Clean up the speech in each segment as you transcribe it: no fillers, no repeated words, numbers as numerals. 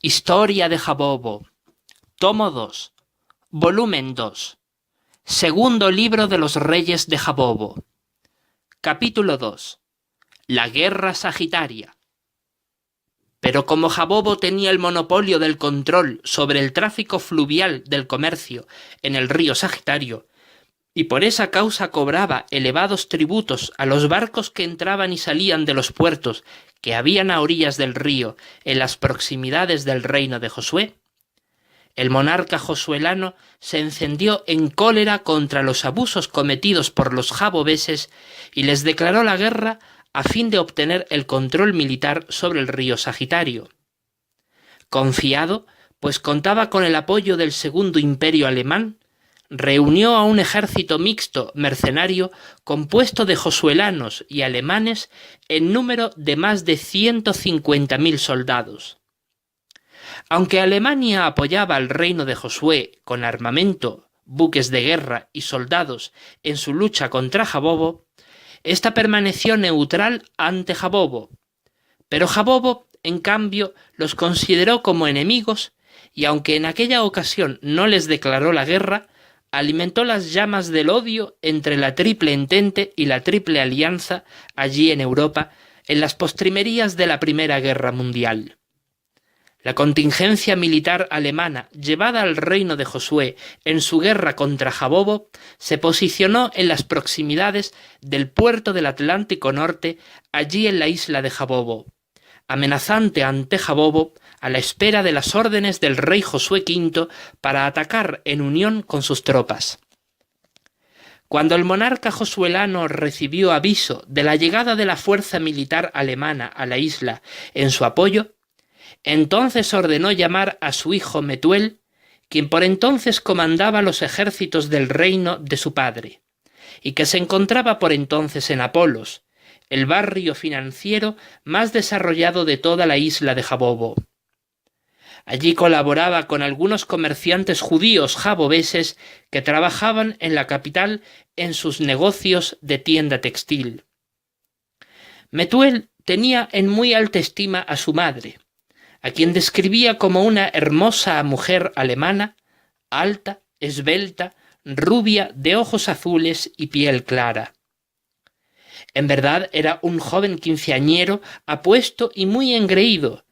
Historia de Jabobo, tomo 2, volumen 2, segundo libro de los reyes de Jabobo, capítulo 2, la guerra sagitaria. Pero como Jabobo tenía el monopolio del control sobre el tráfico fluvial del comercio en el río Sagitario, y por esa causa cobraba elevados tributos a los barcos que entraban y salían de los puertos que habían a orillas del río en las proximidades del reino de Josué, el monarca josuelano se encendió en cólera contra los abusos cometidos por los jabobeses y les declaró la guerra a fin de obtener el control militar sobre el río Sagitario. Confiado, pues contaba con el apoyo del Segundo Imperio Alemán, reunió a un ejército mixto mercenario compuesto de josuelanos y alemanes en número de más de 150.000 soldados. Aunque Alemania apoyaba al reino de Josué con armamento, buques de guerra y soldados en su lucha contra Jabobo, ésta permaneció neutral ante Jabobo, pero Jabobo, en cambio, los consideró como enemigos y aunque en aquella ocasión no les declaró la guerra, alimentó las llamas del odio entre la Triple Entente y la Triple Alianza allí en Europa en las postrimerías de la Primera Guerra Mundial. La contingencia militar alemana llevada al reino de Josué en su guerra contra Jabobo se posicionó en las proximidades del puerto del Atlántico Norte, allí en la isla de Jabobo, amenazante ante Jabobo a la espera de las órdenes del rey Josué V para atacar en unión con sus tropas. Cuando el monarca josuelano recibió aviso de la llegada de la fuerza militar alemana a la isla en su apoyo, entonces ordenó llamar a su hijo Metuel, quien por entonces comandaba los ejércitos del reino de su padre, y que se encontraba por entonces en Apolos, el barrio financiero más desarrollado de toda la isla de Jabobo. Allí colaboraba con algunos comerciantes judíos jabobeses que trabajaban en la capital en sus negocios de tienda textil. Metuel tenía en muy alta estima a su madre, a quien describía como una hermosa mujer alemana, alta, esbelta, rubia, de ojos azules y piel clara. En verdad era un joven quinceañero apuesto y muy engreído,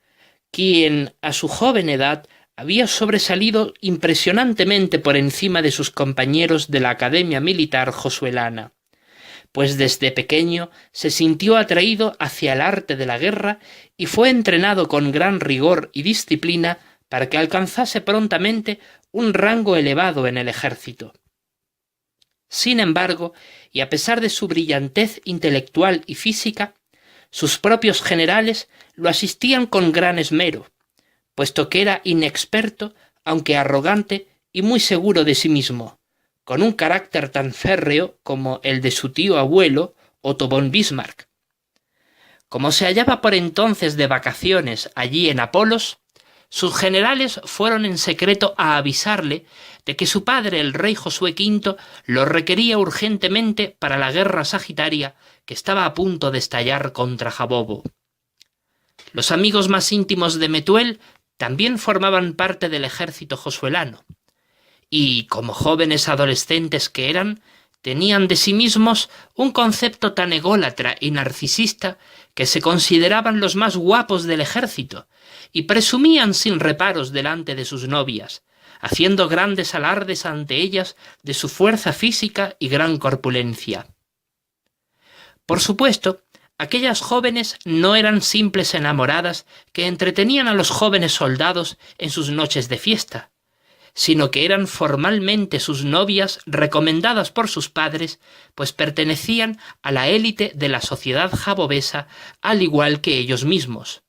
quien a su joven edad había sobresalido impresionantemente por encima de sus compañeros de la Academia Militar josuelana, pues desde pequeño se sintió atraído hacia el arte de la guerra y fue entrenado con gran rigor y disciplina para que alcanzase prontamente un rango elevado en el ejército. Sin embargo, y a pesar de su brillantez intelectual y física, sus propios generales lo asistían con gran esmero, puesto que era inexperto, aunque arrogante y muy seguro de sí mismo, con un carácter tan férreo como el de su tío abuelo, Otto von Bismarck. Como se hallaba por entonces de vacaciones allí en Apolos, sus generales fueron en secreto a avisarle de que su padre, el rey Josué V, lo requería urgentemente para la guerra sagitaria que estaba a punto de estallar contra Jabobo. Los amigos más íntimos de Metuel también formaban parte del ejército josuelano, y, como jóvenes adolescentes que eran, tenían de sí mismos un concepto tan ególatra y narcisista que se consideraban los más guapos del ejército, y presumían sin reparos delante de sus novias, haciendo grandes alardes ante ellas de su fuerza física y gran corpulencia. Por supuesto, aquellas jóvenes no eran simples enamoradas que entretenían a los jóvenes soldados en sus noches de fiesta, sino que eran formalmente sus novias recomendadas por sus padres, pues pertenecían a la élite de la sociedad jabobesa al igual que ellos mismos.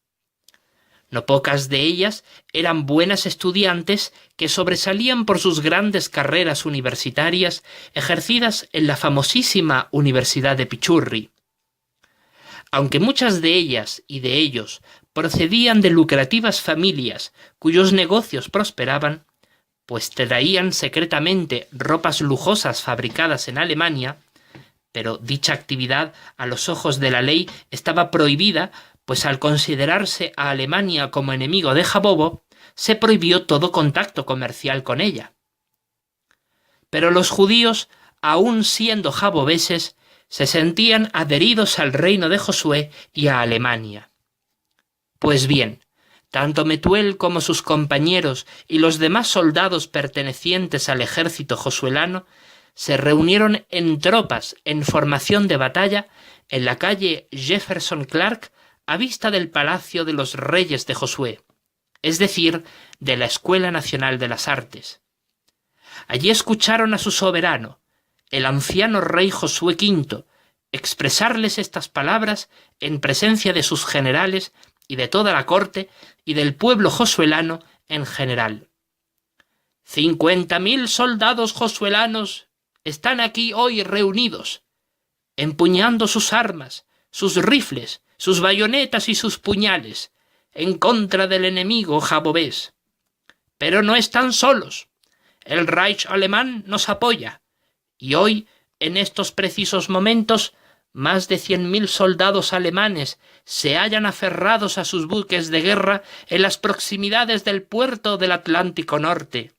No pocas de ellas eran buenas estudiantes que sobresalían por sus grandes carreras universitarias ejercidas en la famosísima Universidad de Pichurri. Aunque muchas de ellas y de ellos procedían de lucrativas familias cuyos negocios prosperaban, pues traían secretamente ropas lujosas fabricadas en Alemania, pero dicha actividad a los ojos de la ley estaba prohibida, pues al considerarse a Alemania como enemigo de Jabobo, se prohibió todo contacto comercial con ella. Pero los judíos, aun siendo jabobeses, se sentían adheridos al reino de Josué y a Alemania. Pues bien, tanto Metuel como sus compañeros y los demás soldados pertenecientes al ejército josuelano se reunieron en tropas en formación de batalla en la calle Jefferson Clark a vista del Palacio de los Reyes de Josué, es decir, de la Escuela Nacional de las Artes. Allí escucharon a su soberano, el anciano rey Josué V, expresarles estas palabras en presencia de sus generales y de toda la corte y del pueblo josuelano en general. 50.000 soldados josuelanos están aquí hoy reunidos, empuñando sus armas, sus rifles, sus bayonetas y sus puñales, en contra del enemigo jabobés. Pero no están solos. El Reich alemán nos apoya, y hoy, en estos precisos momentos, más de 100.000 soldados alemanes se hallan aferrados a sus buques de guerra en las proximidades del puerto del Atlántico Norte,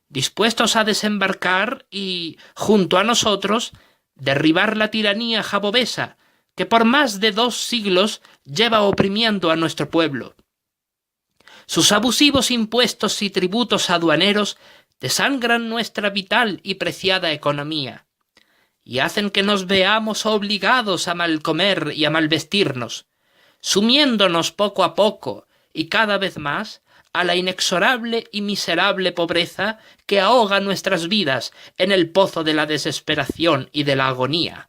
dispuestos a desembarcar y, junto a nosotros, derribar la tiranía jabobesa que por más de 2 siglos lleva oprimiendo a nuestro pueblo. Sus abusivos impuestos y tributos aduaneros desangran nuestra vital y preciada economía y hacen que nos veamos obligados a malcomer y a malvestirnos, sumiéndonos poco a poco y cada vez más a la inexorable y miserable pobreza que ahoga nuestras vidas en el pozo de la desesperación y de la agonía.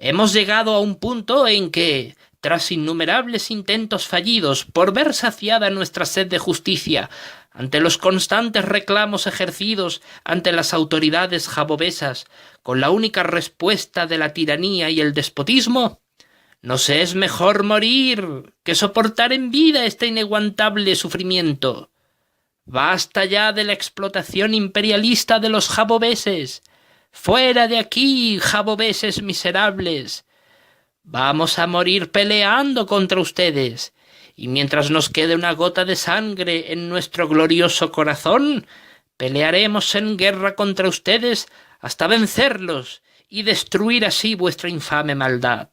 Hemos llegado a un punto en que, tras innumerables intentos fallidos por ver saciada nuestra sed de justicia, ante los constantes reclamos ejercidos ante las autoridades jabobesas, con la única respuesta de la tiranía y el despotismo, nos es mejor morir que soportar en vida este inaguantable sufrimiento. Basta ya de la explotación imperialista de los jabobeses. ¡Fuera de aquí, jabobeses miserables! Vamos a morir peleando contra ustedes, y mientras nos quede una gota de sangre en nuestro glorioso corazón, pelearemos en guerra contra ustedes hasta vencerlos y destruir así vuestra infame maldad.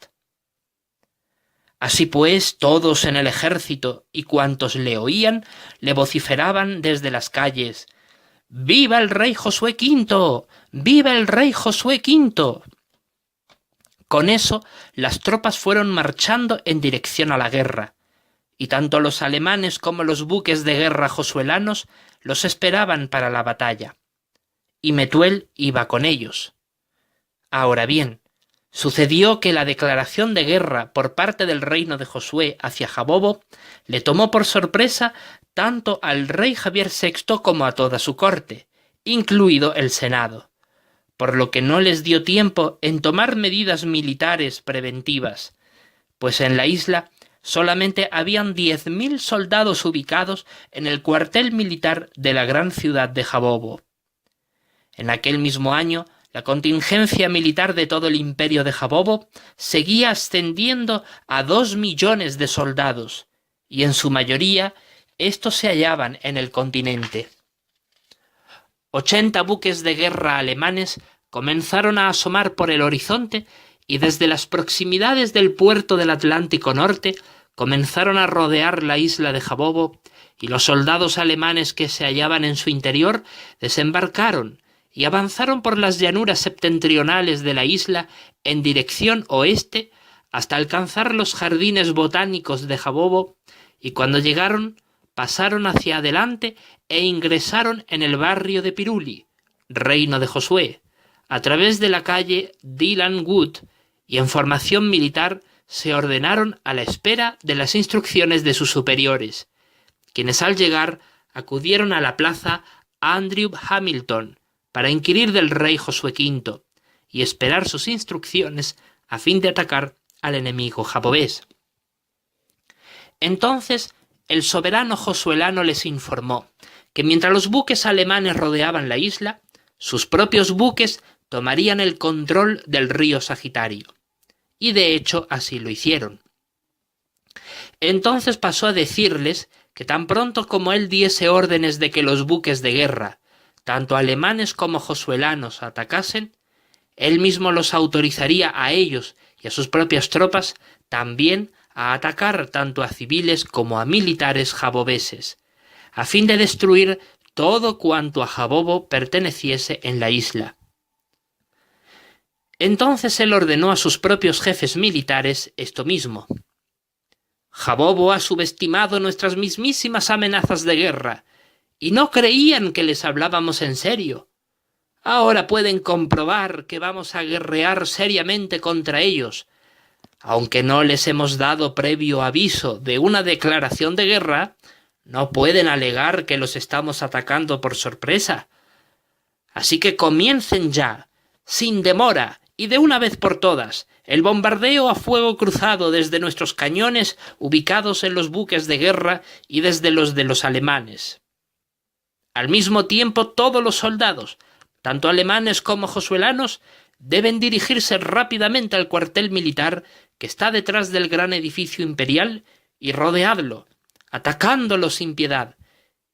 Así pues, todos en el ejército y cuantos le oían, le vociferaban desde las calles: ¡Viva el rey Josué V! ¡Viva el rey Josué V! Con eso, las tropas fueron marchando en dirección a la guerra, y tanto los alemanes como los buques de guerra josuelanos los esperaban para la batalla, y Metuel iba con ellos. Ahora bien, sucedió que la declaración de guerra por parte del reino de Josué hacia Jabobo le tomó por sorpresa tanto al rey Javier VI como a toda su corte, incluido el Senado, por lo que no les dio tiempo en tomar medidas militares preventivas, pues en la isla solamente habían 10.000 soldados ubicados en el cuartel militar de la gran ciudad de Jabobo. En aquel mismo año, la contingencia militar de todo el imperio de Jabobo seguía ascendiendo a 2 millones de soldados, y en su mayoría estos se hallaban en el continente. 80 buques de guerra alemanes comenzaron a asomar por el horizonte y desde las proximidades del puerto del Atlántico Norte comenzaron a rodear la isla de Jabobo, y los soldados alemanes que se hallaban en su interior desembarcaron y avanzaron por las llanuras septentrionales de la isla en dirección oeste hasta alcanzar los jardines botánicos de Jabobo, y cuando llegaron pasaron hacia adelante e ingresaron en el barrio de Piruli, reino de Josué, a través de la calle Dylan Wood, y en formación militar se ordenaron a la espera de las instrucciones de sus superiores, quienes al llegar acudieron a la plaza Andrew Hamilton para inquirir del rey Josué V y esperar sus instrucciones a fin de atacar al enemigo jabobés. Entonces el soberano josuelano les informó que mientras los buques alemanes rodeaban la isla, sus propios buques tomarían el control del río Sagitario, y de hecho así lo hicieron. Entonces pasó a decirles que tan pronto como él diese órdenes de que los buques de guerra, tanto alemanes como josuelanos, atacasen, él mismo los autorizaría a ellos y a sus propias tropas también a atacar tanto a civiles como a militares jabobeses, a fin de destruir todo cuanto a Jabobo perteneciese en la isla. Entonces él ordenó a sus propios jefes militares esto mismo. Jabobo ha subestimado nuestras mismísimas amenazas de guerra, y no creían que les hablábamos en serio. Ahora pueden comprobar que vamos a guerrear seriamente contra ellos. Aunque no les hemos dado previo aviso de una declaración de guerra, no pueden alegar que los estamos atacando por sorpresa. Así que comiencen ya, sin demora y de una vez por todas, el bombardeo a fuego cruzado desde nuestros cañones ubicados en los buques de guerra y desde los de los alemanes. Al mismo tiempo, todos los soldados, tanto alemanes como josuelanos, deben dirigirse rápidamente al cuartel militar que está detrás del gran edificio imperial y rodeadlo, atacándolo sin piedad,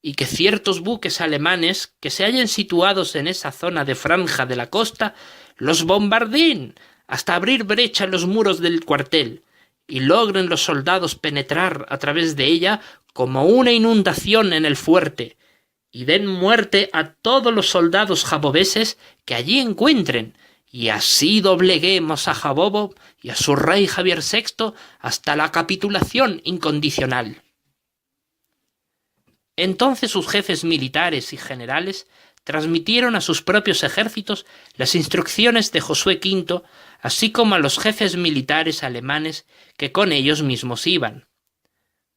y que ciertos buques alemanes que se hallen situados en esa zona de franja de la costa los bombardeen hasta abrir brecha en los muros del cuartel y logren los soldados penetrar a través de ella como una inundación en el fuerte y den muerte a todos los soldados jabobeses que allí encuentren, y así dobleguemos a Jabobo y a su rey Javier VI hasta la capitulación incondicional. Entonces sus jefes militares y generales transmitieron a sus propios ejércitos las instrucciones de Josué V, así como a los jefes militares alemanes que con ellos mismos iban,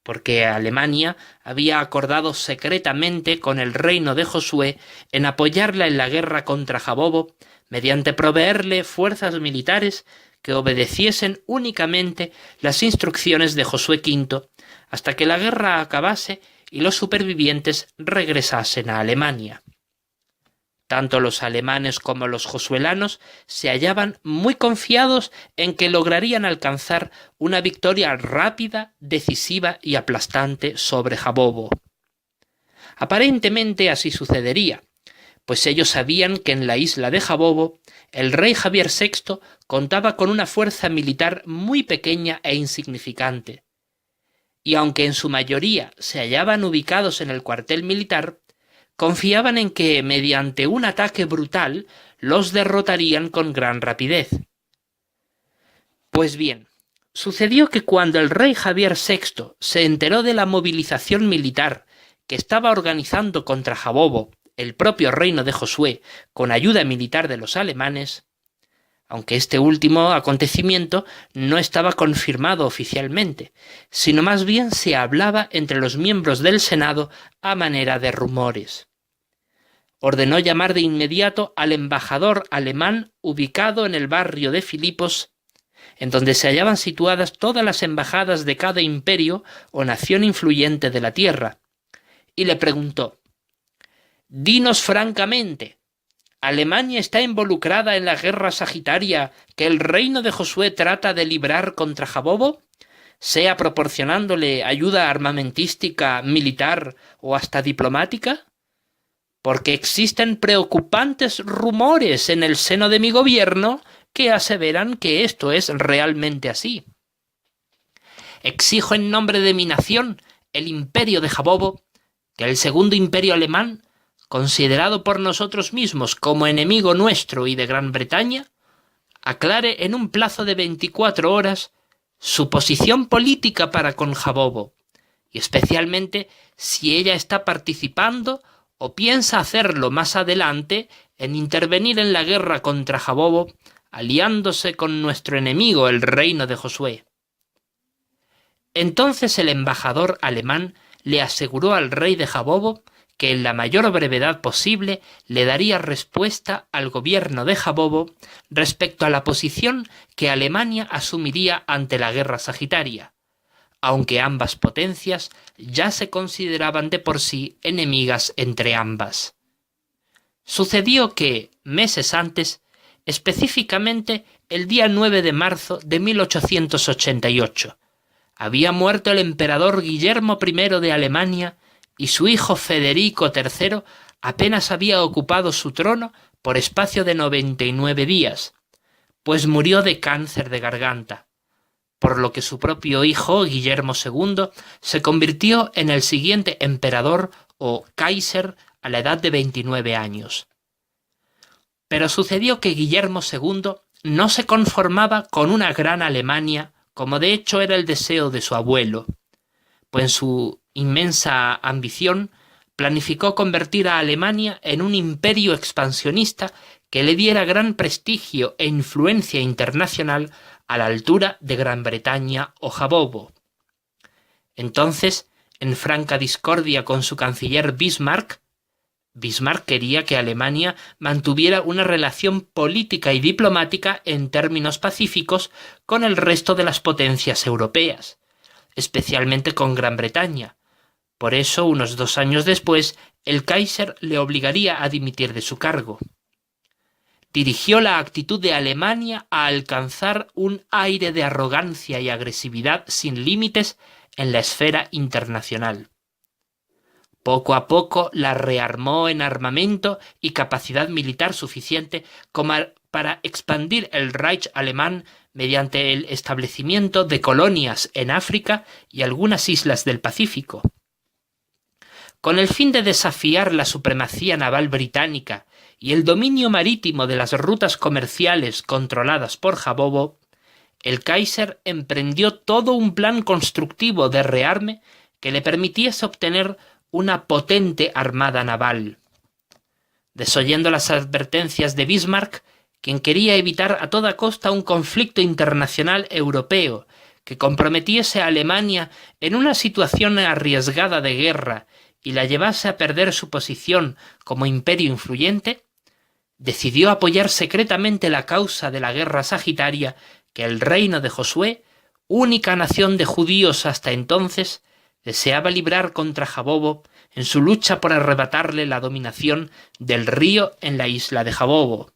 porque Alemania había acordado secretamente con el reino de Josué en apoyarla en la guerra contra Jabobo mediante proveerle fuerzas militares que obedeciesen únicamente las instrucciones de Josué V hasta que la guerra acabase y los supervivientes regresasen a Alemania. Tanto los alemanes como los josuelanos se hallaban muy confiados en que lograrían alcanzar una victoria rápida, decisiva y aplastante sobre Jabobo. Aparentemente así sucedería, pues ellos sabían que en la isla de Jabobo el rey Javier VI contaba con una fuerza militar muy pequeña e insignificante, y aunque en su mayoría se hallaban ubicados en el cuartel militar, confiaban en que, mediante un ataque brutal, los derrotarían con gran rapidez. Pues bien, sucedió que cuando el rey Javier VI se enteró de la movilización militar que estaba organizando contra Jabobo el propio reino de Josué con ayuda militar de los alemanes, aunque este último acontecimiento no estaba confirmado oficialmente, sino más bien se hablaba entre los miembros del Senado a manera de rumores. Ordenó llamar de inmediato al embajador alemán ubicado en el barrio de Filipos, en donde se hallaban situadas todas las embajadas de cada imperio o nación influyente de la tierra, y le preguntó: «Dinos francamente, ¿Alemania está involucrada en la guerra sagitaria que el reino de Josué trata de librar contra Jabobo, sea proporcionándole ayuda armamentística, militar o hasta diplomática? Porque existen preocupantes rumores en el seno de mi gobierno que aseveran que esto es realmente así. Exijo en nombre de mi nación, el imperio de Jabobo, que el segundo imperio alemán, considerado por nosotros mismos como enemigo nuestro y de Gran Bretaña, aclare en un plazo de 24 horas su posición política para con Jabobo, y especialmente si ella está participando o piensa hacerlo más adelante en intervenir en la guerra contra Jabobo, aliándose con nuestro enemigo, el reino de Josué». Entonces el embajador alemán le aseguró al rey de Jabobo que en la mayor brevedad posible le daría respuesta al gobierno de Jabobo respecto a la posición que Alemania asumiría ante la guerra sagitaria, aunque ambas potencias ya se consideraban de por sí enemigas entre ambas. Sucedió que, meses antes, específicamente el día 9 de marzo de 1888, Había muerto el emperador Guillermo I de Alemania y su hijo Federico III apenas había ocupado su trono por espacio de 99 días, pues murió de cáncer de garganta, por lo que su propio hijo, Guillermo II, se convirtió en el siguiente emperador o Kaiser a la edad de 29 años. Pero sucedió que Guillermo II no se conformaba con una gran Alemania, como de hecho era el deseo de su abuelo, pues en su inmensa ambición planificó convertir a Alemania en un imperio expansionista que le diera gran prestigio e influencia internacional a la altura de Gran Bretaña o Jabobo. Entonces, en franca discordia con su canciller Bismarck quería que Alemania mantuviera una relación política y diplomática en términos pacíficos con el resto de las potencias europeas, especialmente con Gran Bretaña. Por eso, unos 2 años después, el Kaiser le obligaría a dimitir de su cargo. Dirigió la actitud de Alemania a alcanzar un aire de arrogancia y agresividad sin límites en la esfera internacional. Poco a poco la rearmó en armamento y capacidad militar suficiente como para expandir el Reich alemán mediante el establecimiento de colonias en África y algunas islas del Pacífico. Con el fin de desafiar la supremacía naval británica y el dominio marítimo de las rutas comerciales controladas por Jabobo, el Kaiser emprendió todo un plan constructivo de rearme que le permitiese obtener una potente armada naval. Desoyendo las advertencias de Bismarck, quien quería evitar a toda costa un conflicto internacional europeo que comprometiese a Alemania en una situación arriesgada de guerra y la llevase a perder su posición como imperio influyente, decidió apoyar secretamente la causa de la guerra sagitaria que el reino de Josué, única nación de judíos hasta entonces, deseaba librar contra Jabobo en su lucha por arrebatarle la dominación del río en la isla de Jabobo.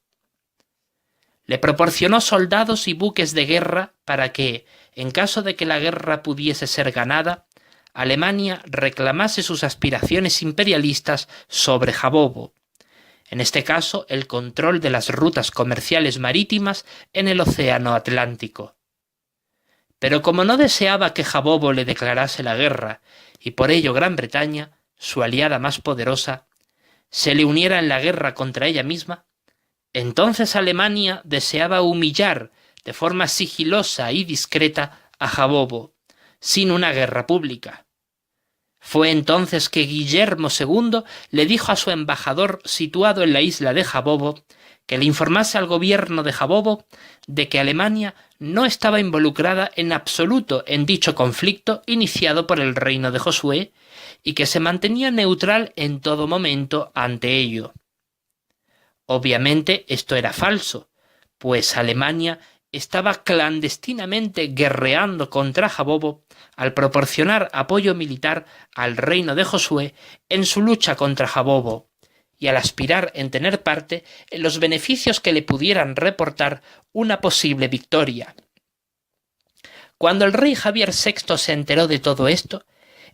Le proporcionó soldados y buques de guerra para que, en caso de que la guerra pudiese ser ganada, Alemania reclamase sus aspiraciones imperialistas sobre Jabobo, en este caso el control de las rutas comerciales marítimas en el Océano Atlántico. Pero como no deseaba que Jabobo le declarase la guerra, y por ello Gran Bretaña, su aliada más poderosa, se le uniera en la guerra contra ella misma, entonces Alemania deseaba humillar de forma sigilosa y discreta a Jabobo, sin una guerra pública. Fue entonces que Guillermo II le dijo a su embajador situado en la isla de Jabobo que le informase al gobierno de Jabobo de que Alemania no estaba involucrada en absoluto en dicho conflicto iniciado por el reino de Josué y que se mantenía neutral en todo momento ante ello. Obviamente esto era falso, pues Alemania estaba clandestinamente guerreando contra Jabobo al proporcionar apoyo militar al reino de Josué en su lucha contra Jabobo y al aspirar en tener parte en los beneficios que le pudieran reportar una posible victoria. Cuando el rey Javier VI se enteró de todo esto,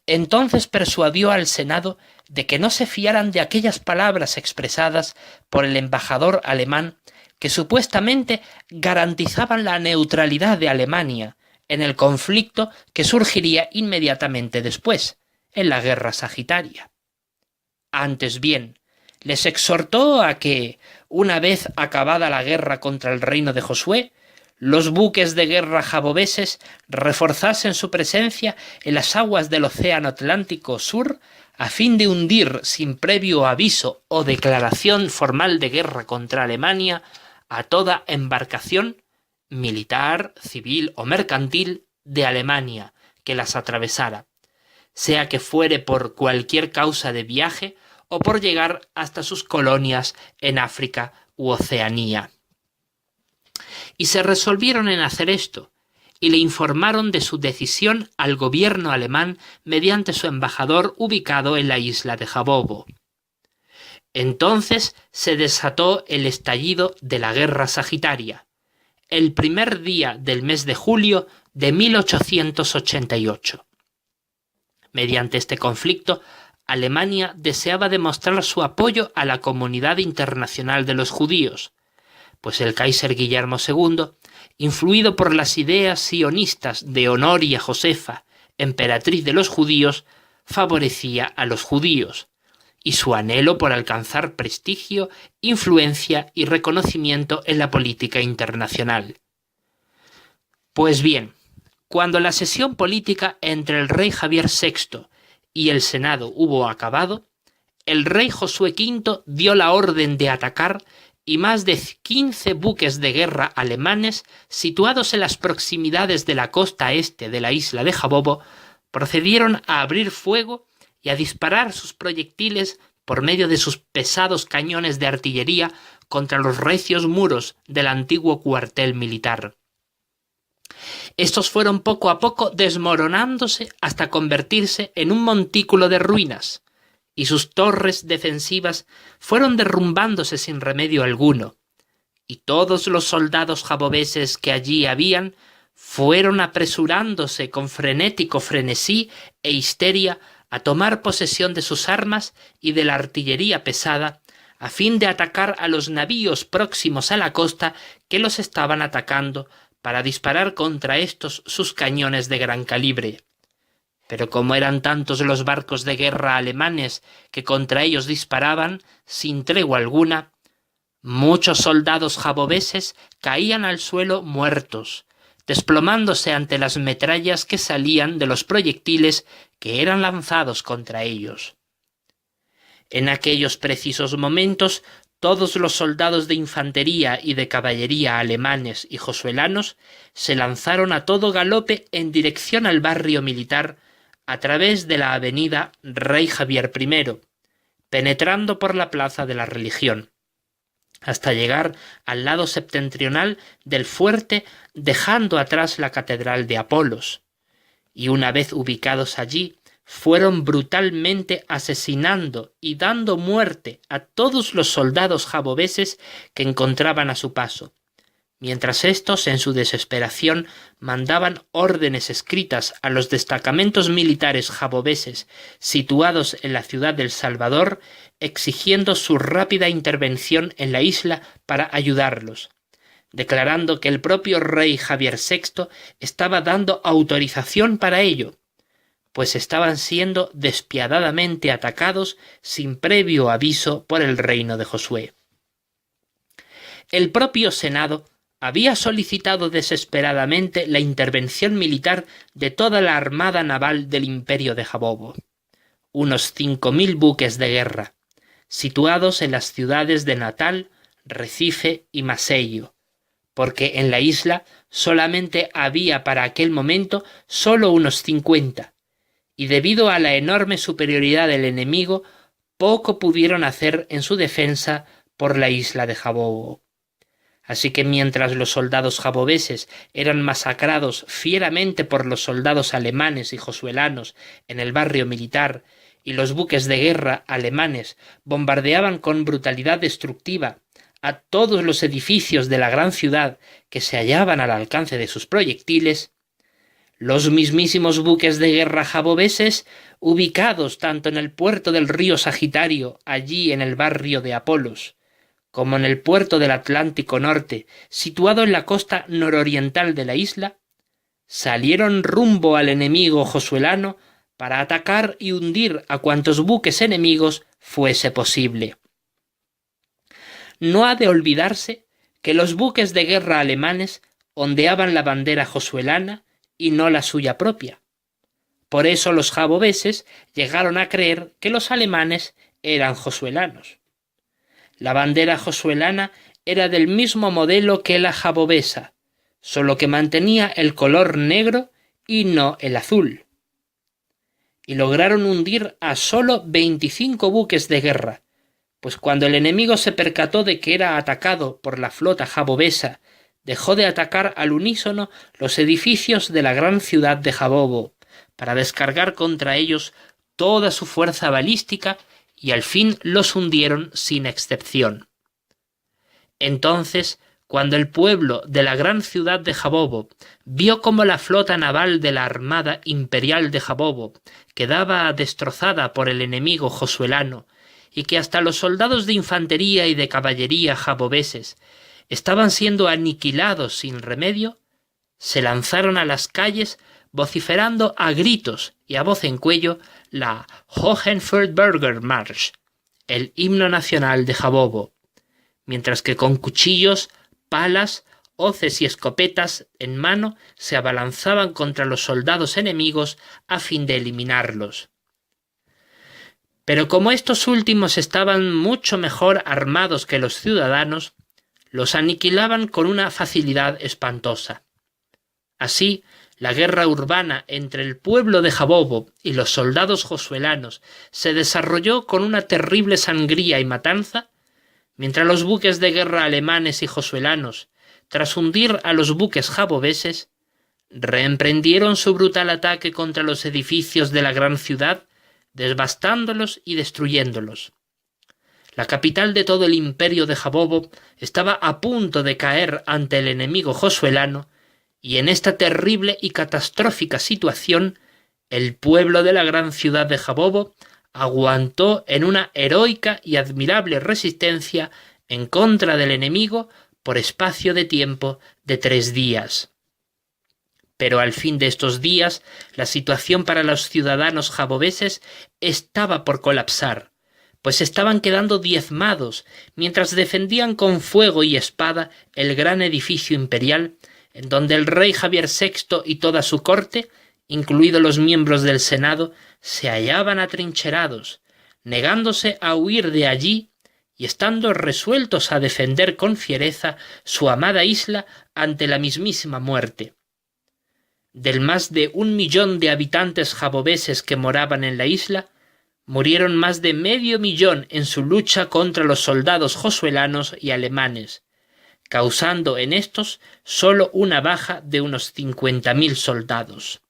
entonces persuadió al Senado de que no se fiaran de aquellas palabras expresadas por el embajador alemán que supuestamente garantizaban la neutralidad de Alemania en el conflicto que surgiría inmediatamente después, en la guerra sagitaria. Antes bien, les exhortó a que, una vez acabada la guerra contra el reino de Josué, los buques de guerra jabobeses reforzasen su presencia en las aguas del Océano Atlántico Sur a fin de hundir sin previo aviso o declaración formal de guerra contra Alemania a toda embarcación militar, civil o mercantil de Alemania que las atravesara, sea que fuere por cualquier causa de viaje o por llegar hasta sus colonias en África u Oceanía. Y se resolvieron en hacer esto, y le informaron de su decisión al gobierno alemán mediante su embajador ubicado en la isla de Jabobo. Entonces se desató el estallido de la guerra sagitaria, el primer día del mes de julio de 1888. Mediante este conflicto, Alemania deseaba demostrar su apoyo a la comunidad internacional de los judíos, pues el Kaiser Guillermo II, influido por las ideas sionistas de Honoria Josefa, emperatriz de los judíos, favorecía a los judíos, y su anhelo por alcanzar prestigio, influencia y reconocimiento en la política internacional. Pues bien, cuando la sesión política entre el rey Javier VI y el Senado hubo acabado, el rey Josué V dio la orden de atacar y más de 15 buques de guerra alemanes situados en las proximidades de la costa este de la isla de Jabobo procedieron a abrir fuego y a disparar sus proyectiles por medio de sus pesados cañones de artillería contra los recios muros del antiguo cuartel militar. Estos fueron poco a poco desmoronándose hasta convertirse en un montículo de ruinas, y sus torres defensivas fueron derrumbándose sin remedio alguno, y todos los soldados jabobeses que allí habían fueron apresurándose con frenético frenesí e histeria a tomar posesión de sus armas y de la artillería pesada, a fin de atacar a los navíos próximos a la costa que los estaban atacando para disparar contra estos sus cañones de gran calibre. Pero como eran tantos los barcos de guerra alemanes que contra ellos disparaban, sin tregua alguna, muchos soldados jabobeses caían al suelo muertos, desplomándose ante las metrallas que salían de los proyectiles que eran lanzados contra ellos. En aquellos precisos momentos, todos los soldados de infantería y de caballería alemanes y josuelanos se lanzaron a todo galope en dirección al barrio militar a través de la avenida Rey Javier I, penetrando por la Plaza de la Religión, hasta llegar al lado septentrional del fuerte, dejando atrás la Catedral de Apolos, y una vez ubicados allí, fueron brutalmente asesinando y dando muerte a todos los soldados jabobeses que encontraban a su paso, mientras éstos, en su desesperación, mandaban órdenes escritas a los destacamentos militares jabobeses situados en la ciudad del Salvador, exigiendo su rápida intervención en la isla para ayudarlos, declarando que el propio rey Javier VI estaba dando autorización para ello, pues estaban siendo despiadadamente atacados sin previo aviso por el reino de Josué. El propio Senado había solicitado desesperadamente la intervención militar de toda la armada naval del imperio de Jabobo, unos 5.000 buques de guerra, situados en las ciudades de Natal, Recife y Maceió, porque en la isla solamente había para aquel momento solo unos 50, y debido a la enorme superioridad del enemigo, poco pudieron hacer en su defensa por la isla de Jabobo. Así que mientras los soldados jabobeses eran masacrados fieramente por los soldados alemanes y josuelanos en el barrio militar, y los buques de guerra alemanes bombardeaban con brutalidad destructiva a todos los edificios de la gran ciudad que se hallaban al alcance de sus proyectiles, los mismísimos buques de guerra jabobeses, ubicados tanto en el puerto del río Sagitario, allí en el barrio de Apolos, como en el puerto del Atlántico Norte, situado en la costa nororiental de la isla, salieron rumbo al enemigo josuelano para atacar y hundir a cuantos buques enemigos fuese posible. No ha de olvidarse que los buques de guerra alemanes ondeaban la bandera josuelana y no la suya propia. Por eso los jabobeses llegaron a creer que los alemanes eran josuelanos. La bandera josuelana era del mismo modelo que la jabobesa, solo que mantenía el color negro y no el azul. Y lograron hundir a solo 25 buques de guerra, pues cuando el enemigo se percató de que era atacado por la flota jabobesa, dejó de atacar al unísono los edificios de la gran ciudad de Jabobo, para descargar contra ellos toda su fuerza balística, y al fin los hundieron sin excepción. Entonces, cuando el pueblo de la gran ciudad de Jabobo vio cómo la flota naval de la Armada Imperial de Jabobo quedaba destrozada por el enemigo josuelano, y que hasta los soldados de infantería y de caballería jabobeses estaban siendo aniquilados sin remedio, se lanzaron a las calles vociferando a gritos y a voz en cuello la Hohenfeld-Burger Marsch, el himno nacional de Jabobo, mientras que con cuchillos, palas, hoces y escopetas en mano se abalanzaban contra los soldados enemigos a fin de eliminarlos. Pero como estos últimos estaban mucho mejor armados que los ciudadanos, los aniquilaban con una facilidad espantosa. Así, la guerra urbana entre el pueblo de Jabobo y los soldados josuelanos se desarrolló con una terrible sangría y matanza, mientras los buques de guerra alemanes y josuelanos, tras hundir a los buques jabobeses, reemprendieron su brutal ataque contra los edificios de la gran ciudad, devastándolos y destruyéndolos. La capital de todo el imperio de Jabobo estaba a punto de caer ante el enemigo josuelano, y en esta terrible y catastrófica situación, el pueblo de la gran ciudad de Jabobo aguantó en una heroica y admirable resistencia en contra del enemigo por espacio de tiempo de 3 días. Pero al fin de estos días, la situación para los ciudadanos jabobeses estaba por colapsar, pues estaban quedando diezmados mientras defendían con fuego y espada el gran edificio imperial, en donde el rey Javier VI y toda su corte, incluidos los miembros del Senado, se hallaban atrincherados, negándose a huir de allí y estando resueltos a defender con fiereza su amada isla ante la mismísima muerte. Del más de 1 millón de habitantes jabobeses que moraban en la isla, murieron más de medio millón en su lucha contra los soldados josuelanos y alemanes, causando en estos solo una baja de unos 50.000 soldados.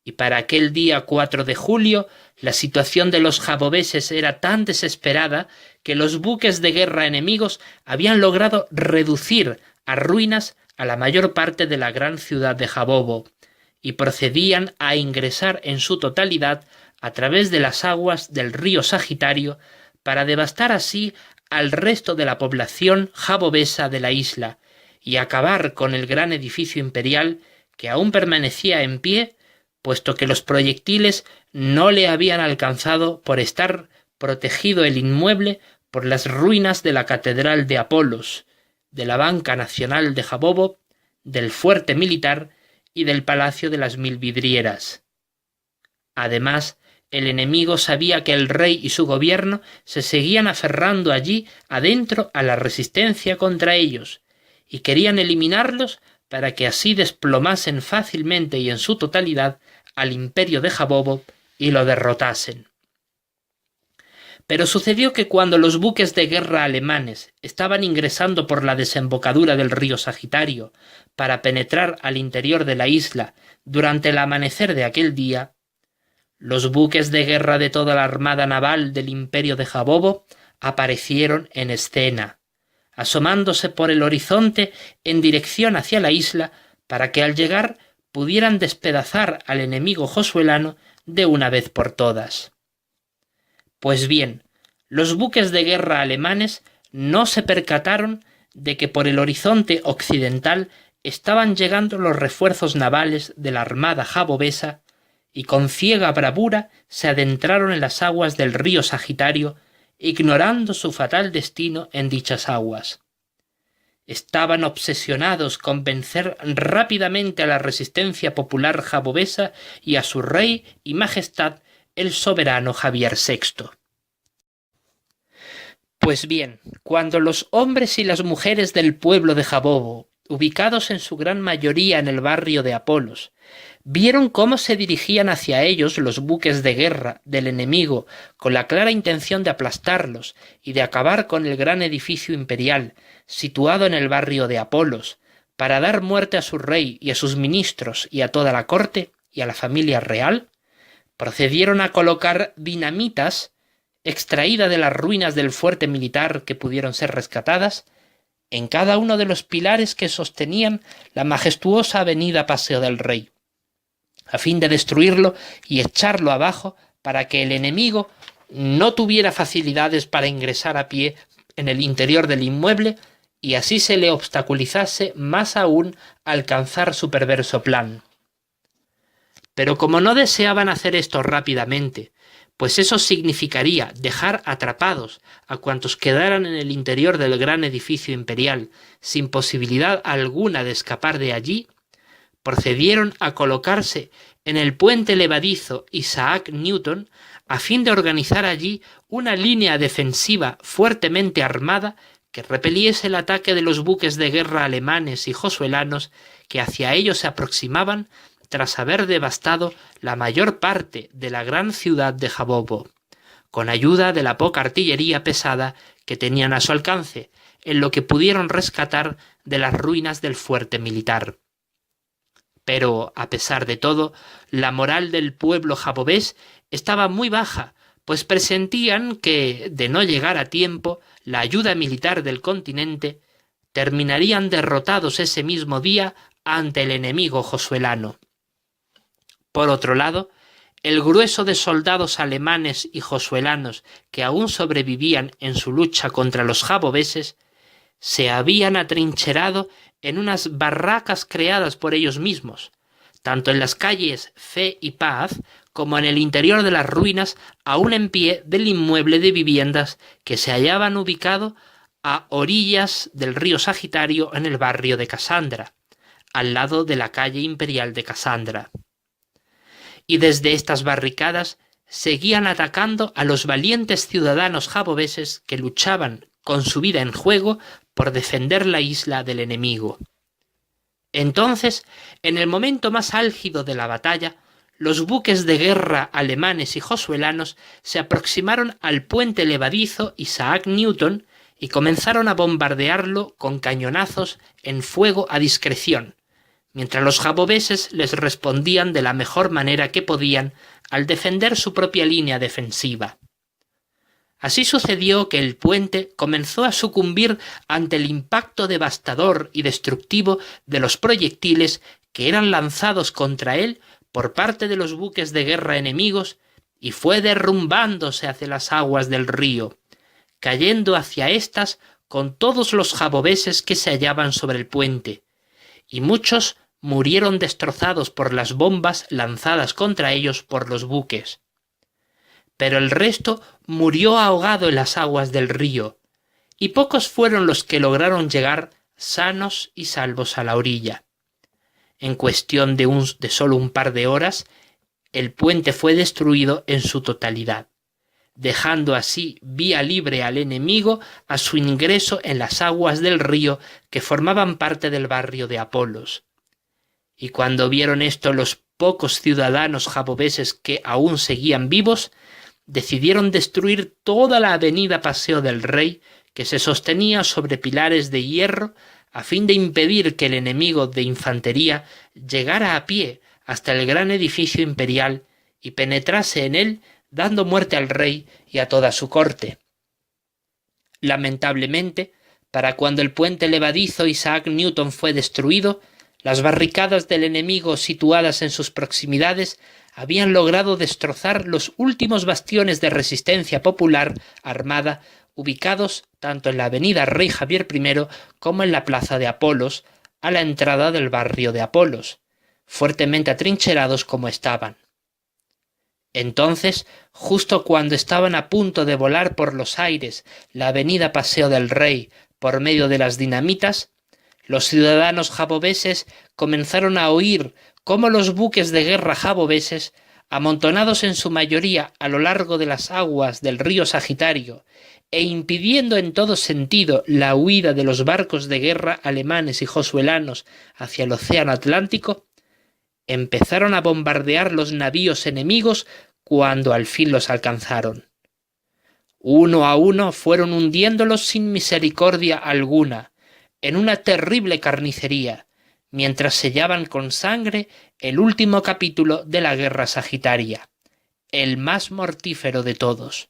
Y para aquel día 4 de julio, la situación de los jabobeses era tan desesperada que los buques de guerra enemigos habían logrado reducir a ruinas a la mayor parte de la gran ciudad de Jabobo, y procedían a ingresar en su totalidad a través de las aguas del río Sagitario para devastar así al resto de la población jabobesa de la isla y acabar con el gran edificio imperial que aún permanecía en pie, puesto que los proyectiles no le habían alcanzado por estar protegido el inmueble por las ruinas de la Catedral de Apolos, de la Banca Nacional de Jabobo, del Fuerte Militar y del Palacio de las 1000 Vidrieras. Además, el enemigo sabía que el rey y su gobierno se seguían aferrando allí adentro a la resistencia contra ellos, y querían eliminarlos para que así desplomasen fácilmente y en su totalidad al imperio de Jabobo y lo derrotasen. Pero sucedió que cuando los buques de guerra alemanes estaban ingresando por la desembocadura del río Sagitario para penetrar al interior de la isla durante el amanecer de aquel día, los buques de guerra de toda la armada naval del imperio de Jabobo aparecieron en escena, asomándose por el horizonte en dirección hacia la isla para que al llegar pudieran despedazar al enemigo josuelano de una vez por todas. Pues bien, los buques de guerra alemanes no se percataron de que por el horizonte occidental estaban llegando los refuerzos navales de la armada jabobesa y con ciega bravura se adentraron en las aguas del río Sagitario, ignorando su fatal destino en dichas aguas. Estaban obsesionados con vencer rápidamente a la resistencia popular jabobesa y a su rey y majestad, el soberano Javier VI. Pues bien, cuando los hombres y las mujeres del pueblo de Jabobo, ubicados en su gran mayoría en el barrio de Apolos, vieron cómo se dirigían hacia ellos los buques de guerra del enemigo con la clara intención de aplastarlos y de acabar con el gran edificio imperial situado en el barrio de Apolos, para dar muerte a su rey y a sus ministros y a toda la corte y a la familia real, procedieron a colocar dinamitas extraída de las ruinas del fuerte militar que pudieron ser rescatadas en cada uno de los pilares que sostenían la majestuosa avenida Paseo del Rey, a fin de destruirlo y echarlo abajo para que el enemigo no tuviera facilidades para ingresar a pie en el interior del inmueble y así se le obstaculizase más aún alcanzar su perverso plan. Pero como no deseaban hacer esto rápidamente, pues eso significaría dejar atrapados a cuantos quedaran en el interior del gran edificio imperial sin posibilidad alguna de escapar de allí, procedieron a colocarse en el puente levadizo Isaac Newton a fin de organizar allí una línea defensiva fuertemente armada que repeliese el ataque de los buques de guerra alemanes y josuelanos que hacia ellos se aproximaban tras haber devastado la mayor parte de la gran ciudad de Jabobo, con ayuda de la poca artillería pesada que tenían a su alcance, en lo que pudieron rescatar de las ruinas del fuerte militar. Pero, a pesar de todo, la moral del pueblo jabobés estaba muy baja, pues presentían que, de no llegar a tiempo, la ayuda militar del continente, terminarían derrotados ese mismo día ante el enemigo josuelano. Por otro lado, el grueso de soldados alemanes y josuelanos que aún sobrevivían en su lucha contra los jabobeses se habían atrincherado en unas barracas creadas por ellos mismos, tanto en las calles Fe y Paz como en el interior de las ruinas aún en pie del inmueble de viviendas que se hallaban ubicado a orillas del río Sagitario en el barrio de Casandra, al lado de la calle imperial de Casandra. Y desde estas barricadas seguían atacando a los valientes ciudadanos jabobeses que luchaban con su vida en juego por defender la isla del enemigo. Entonces, en el momento más álgido de la batalla, los buques de guerra alemanes y josuelanos se aproximaron al puente levadizo Isaac Newton y comenzaron a bombardearlo con cañonazos en fuego a discreción, mientras los jabobeses les respondían de la mejor manera que podían al defender su propia línea defensiva. Así sucedió que el puente comenzó a sucumbir ante el impacto devastador y destructivo de los proyectiles que eran lanzados contra él por parte de los buques de guerra enemigos y fue derrumbándose hacia las aguas del río, cayendo hacia éstas con todos los jabobeses que se hallaban sobre el puente, y muchos murieron destrozados por las bombas lanzadas contra ellos por los buques. Pero el resto murió ahogado en las aguas del río, y pocos fueron los que lograron llegar sanos y salvos a la orilla. En cuestión de solo un par de horas, el puente fue destruido en su totalidad, dejando así vía libre al enemigo a su ingreso en las aguas del río que formaban parte del barrio de Apolos. Y cuando vieron esto los pocos ciudadanos jabobeses que aún seguían vivos, decidieron destruir toda la avenida Paseo del Rey, que se sostenía sobre pilares de hierro, a fin de impedir que el enemigo de infantería llegara a pie hasta el gran edificio imperial y penetrase en él, dando muerte al rey y a toda su corte. Lamentablemente, para cuando el puente levadizo Isaac Newton fue destruido, las barricadas del enemigo situadas en sus proximidades habían logrado destrozar los últimos bastiones de resistencia popular armada ubicados tanto en la avenida Rey Javier I como en la plaza de Apolos, a la entrada del barrio de Apolos, fuertemente atrincherados como estaban. Entonces, justo cuando estaban a punto de volar por los aires la avenida Paseo del Rey por medio de las dinamitas, los ciudadanos jabobeses comenzaron a oír cómo los buques de guerra jabobeses, amontonados en su mayoría a lo largo de las aguas del río Sagitario e impidiendo en todo sentido la huida de los barcos de guerra alemanes y josuelanos hacia el océano Atlántico, empezaron a bombardear los navíos enemigos cuando al fin los alcanzaron. Uno a uno fueron hundiéndolos sin misericordia alguna, en una terrible carnicería, mientras sellaban con sangre el último capítulo de la guerra sagitaria, el más mortífero de todos.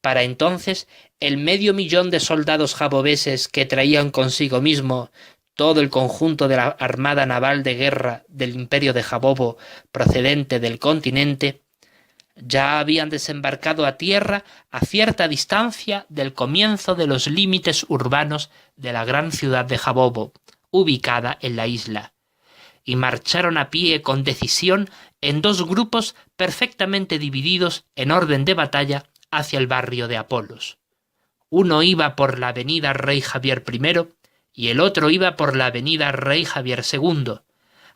Para entonces, el 500.000 de soldados jabobeses que traían consigo mismo todo el conjunto de la armada naval de guerra del imperio de Jabobo procedente del continente, ya habían desembarcado a tierra a cierta distancia del comienzo de los límites urbanos de la gran ciudad de Jabobo, ubicada en la isla, y marcharon a pie con decisión en dos grupos perfectamente divididos en orden de batalla hacia el barrio de Apolos. Uno iba por la avenida Rey Javier I y el otro iba por la avenida Rey Javier II,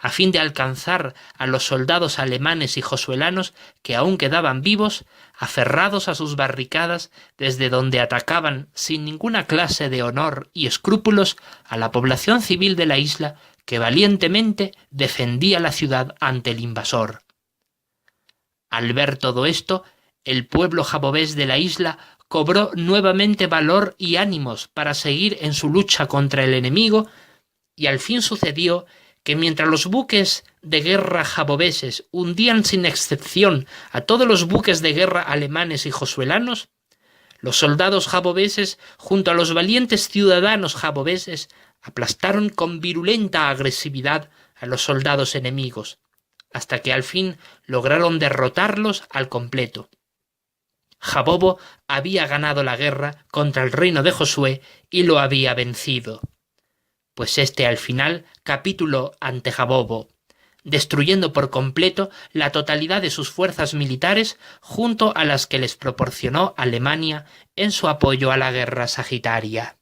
a fin de alcanzar a los soldados alemanes y josuelanos que aún quedaban vivos, aferrados a sus barricadas, desde donde atacaban sin ninguna clase de honor y escrúpulos a la población civil de la isla que valientemente defendía la ciudad ante el invasor. Al ver todo esto, el pueblo jabobés de la isla cobró nuevamente valor y ánimos para seguir en su lucha contra el enemigo, y al fin sucedió que mientras los buques de guerra jabobeses hundían sin excepción a todos los buques de guerra alemanes y josuelanos, los soldados jabobeses, junto a los valientes ciudadanos jabobeses, aplastaron con virulenta agresividad a los soldados enemigos, hasta que al fin lograron derrotarlos al completo. Jabobo había ganado la guerra contra el reino de Josué y lo había vencido, pues éste al final capituló ante Jabobo, destruyendo por completo la totalidad de sus fuerzas militares junto a las que les proporcionó Alemania en su apoyo a la guerra sagitaria.